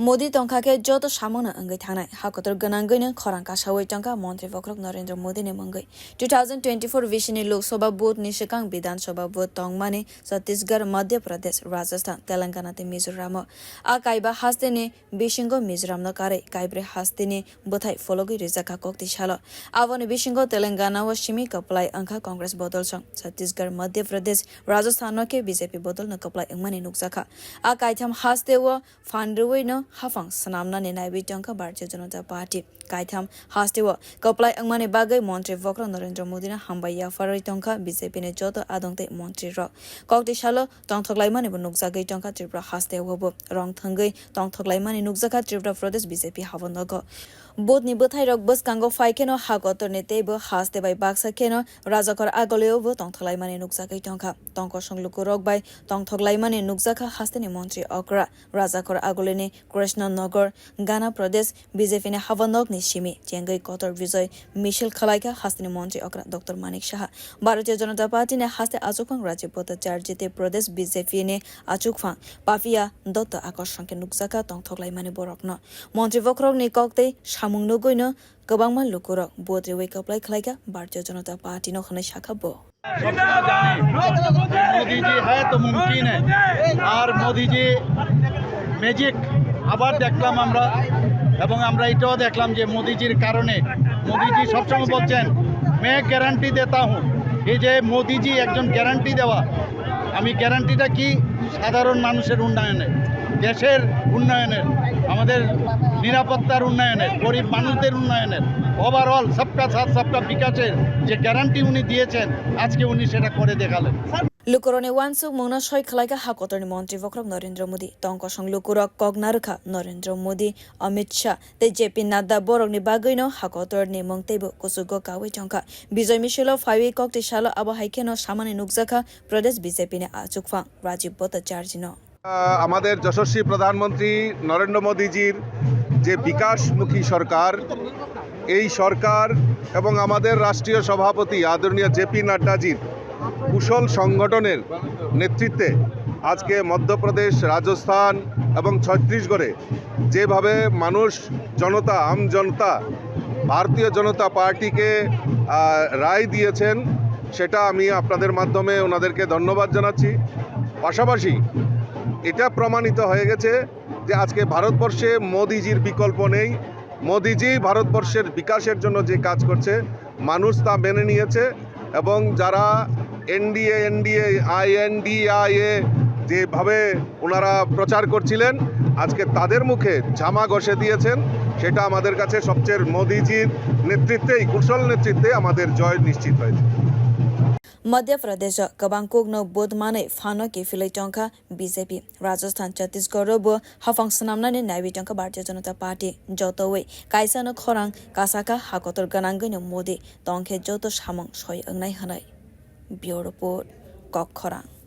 Modi tongkhake joto samwng angai thangnai hakotor gananggaino khorang kasawai tongkha montri bokhorok Narendra Modi ni mangai 2024 vishini Lok Sabha vote ni shikang bidhan sabha vote tongmani Chhattisgarh Madhya Pradesh Rajasthan Telangana te Mizoram a kaiba haste ni bishingo Mizoram no kare kaibre haste ni bwthai phologwi rwkhe shala avoni bishingo Telangana wa shimi kwplai angkha Congress bodol chang Chhattisgarh Madhya Pradesh Rajasthan no ke BJP bodol no kwplai ungmani nukjakha a kaitham haste wa fanrui no hapang swnam nani naibi tongkha Bharatiya Janata Party kaitham haste wa kwplai ungmani bagai montri bokhorok Narendra Modi na hambaya farai tongkha BJP ne joto adongte montri rok.kokti shala tongthoklai mani nukjagai tongkha Tripura haste wa bo rong thangai tongthoklai mani nukjakha Tripura Pradesh BJP havandago bodni bwthai rok bwskango faikeno hakotor ne tebo haste bai baksa keno rajakor agulio bo tongthoklai mani nukjagai tongkha tongkosong lukurok bai tongthoklai mani nukjakha haste ni montri okra rajakor agulio ni Nagar Ghana Pradesh BJP ne havanok ni shimi chengai kotor vijoy michil khwlaikha haste ni montri okra Dr.Manik saha Bharatiya Janata Party ne haste achukphang rajyapota charjite Pradesh BJP ne achukphang papia dot akorsong ke nukjaka tongthoklai mani borokno montri bokhorok ni kokte samwng nugoino gobangma lukurok bodol kwplai khwlaikha Bharatiya Janata Party no khane shakha bo Modi ji है तो मुमकिन है और Modi ji magic আবার দেখলাম আমরা এবং আমরা এটাও দেখলাম যে মোদিজির কারণে মোদিজি সবসময় বলছেন मैं গ্যারান্টি देता हूं এই যে মোদিজি একজন গ্যারান্টি দেওয়া আমি গ্যারান্টিটা কি সাধারণ মানুষের উন্নয়নে দেশের উন্নয়নের আমাদের নিরাপত্তার উন্নয়নের গরিব মানুষদের উন্নয়নের ওভারঅল সবকা সাথ সবকা বিকাশের যে গ্যারান্টি উনি দিয়েছেন আজকে উনি সেটা করে দেখালেন Lukurone wansuk mungna soi khwlaikha hakotorni montri bokhorok Narendra Modi tongkosong lukurok kognarkha Narendra Modi Amit Shah te JP Nadda borok ni bagaino hakotorni mungtebo kusugo kawi tongkha bijoy mishilo phaiwi kokti shala abo haikeno samani nukjakha Pradesh BJP ne achukphang Rajiv Bhattacharjino আমাদের যশস্বী প্রধানমন্ত্রী নরেন্দ্র মোদীজির যে বিকাশমুখী সরকার এই সরকার এবং আমাদের রাষ্ট্রীয় সভাপতি আদরণীয় JP নাড্ডাজির কুশল সংগঠনের নেতৃত্বে আজকে মধ্যপ্রদেশ রাজস্থান এবং ছত্তিশগড়ে যেভাবে মানুষ জনতা আম জনতা ভারতীয় জনতা পার্টিকে রায় দিয়েছেন সেটা আমি আপনাদের মাধ্যমে ওনাদেরকে ধন্যবাদ জানাচ্ছি পাশাপাশি এটা প্রমাণিত হয়ে গেছে যে আজকে ভারতবর্ষে মোদিজির বিকল্প নেই মোদিজি ভারতবর্ষের বিকাশের জন্য যে কাজ করছে মানুষ তা মেনে নিয়েছে এবং যারা এনডিএ আইএনডিআইএ যেভাবে ওনারা প্রচার করছিলেন আজকে তাদের মুখে ঝামা ঘষে দিয়েছেন সেটা আমাদের কাছে সবচেয়ে মোদিজির নেতৃত্বেই কুশল নেতৃত্বে আমাদের জয় নিশ্চিত হয়েছে Madhya Pradesh kabangkok no bodmane phano ke filai tongkha BJP Rajasthan Chhattisgarh bo hapang swnam nani naibi tongkha Bharatiya Janata Party jotowei kaisa no khorang kasaka hakotor gananggaino Modi tongkhe joto samwng soi angnai hanai Bureau Report bokhorok